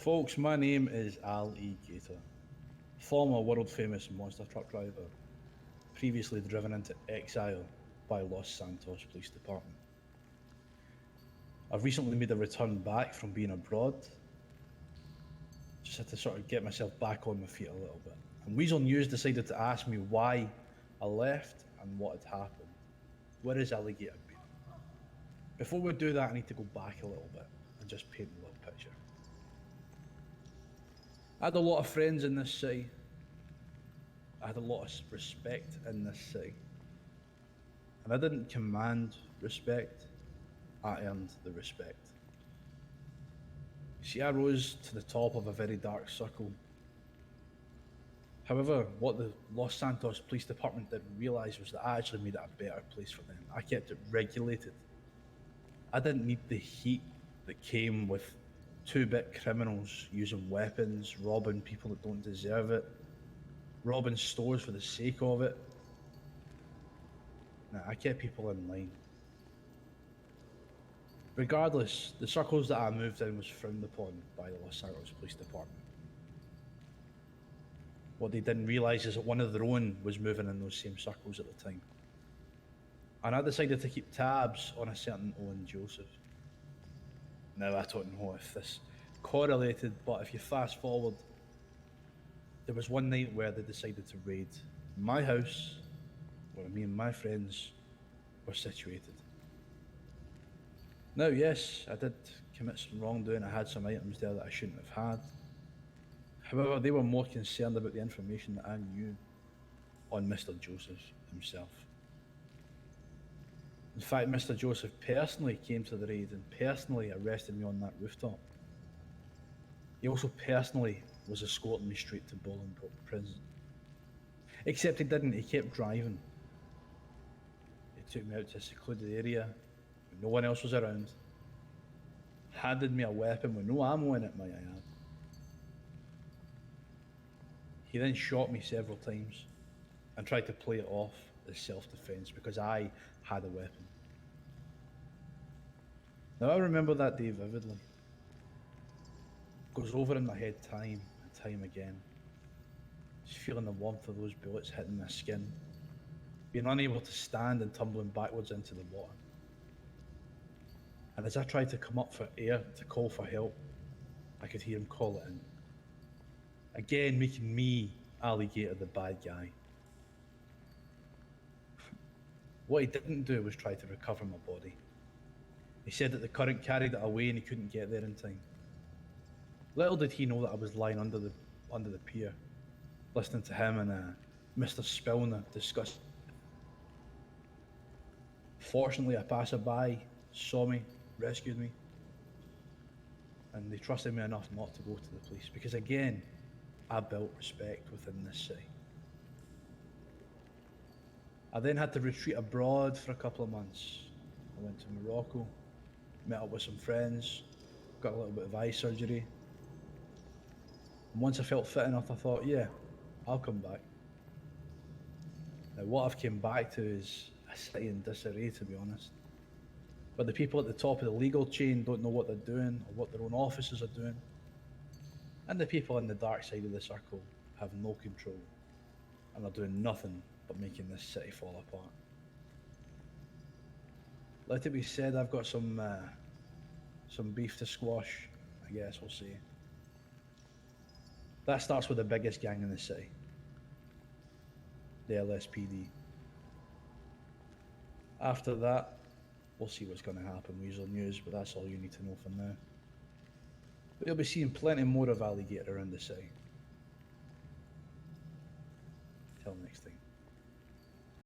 Folks, my name is Gator, former world famous monster truck driver, previously driven into exile by Los Santos Police Department. I've recently made a return back from being abroad. Just had to sort of get myself back on my feet a little bit. And Weazel News decided to ask me why I left and what had happened. Where is Alligator been? Before we do that, I need to go back a little bit and just paint a little picture. I had a lot of friends in this city. I had a lot of respect in this city. And I didn't command respect, I earned the respect. See, I rose to the top of a very dark circle. However, what the Los Santos Police Department didn't realise was that I actually made it a better place for them. I kept it regulated. I didn't need the heat that came with two-bit criminals using weapons, robbing people that don't deserve it, robbing stores for the sake of it. Nah, I kept people in line. Regardless, the circles that I moved in was frowned upon by the Los Santos Police Department. What they didn't realise is that one of their own was moving in those same circles at the time. And I decided to keep tabs on a certain Owen Joseph. Now, I don't know if this correlated, but if you fast forward, there was one night where they decided to raid my house, where me and my friends were situated. Now, yes, I did commit some wrongdoing. I had some items there that I shouldn't have had. However, they were more concerned about the information that I knew on Mr. Joseph himself. In fact, Mr. Joseph personally came to the raid and personally arrested me on that rooftop. He also personally was escorting me straight to Bolingbroke Prison. Except he didn't, he kept driving. He took me out to a secluded area when no one else was around, handed me a weapon with no ammo in it, might I add. He then shot me several times and tried to play it off as self-defense because I had a weapon. Now, I remember that day vividly. It goes over in my head time and time again. Just feeling the warmth of those bullets hitting my skin, being unable to stand and tumbling backwards into the water. And as I tried to come up for air to call for help, I could hear him call it in. Again, making me, Alligator, the bad guy. What he didn't do was try to recover my body. He said that the current carried it away and he couldn't get there in time. Little did he know that I was lying under the pier, listening to him and Mr. Spillner discuss. Fortunately, a passerby saw me, rescued me, and they trusted me enough not to go to the police because, again, I built respect within this city. I then had to retreat abroad for a couple of months. I went to Morocco, met up with some friends, got a little bit of eye surgery. And once I felt fit enough, I thought, yeah, I'll come back. Now, what I've came back to is a city in disarray, to be honest. But the people at the top of the legal chain don't know what they're doing or what their own officers are doing. And the people in the dark side of the circle have no control and are doing nothing but making this city fall apart. Let it be said, I've got some beef to squash, I guess we'll see. That starts with the biggest gang in the city, the LSPD. After that, we'll see what's going to happen, Weazel News, but that's all you need to know for now. But you'll be seeing plenty more of Alligator around the city. Till next time.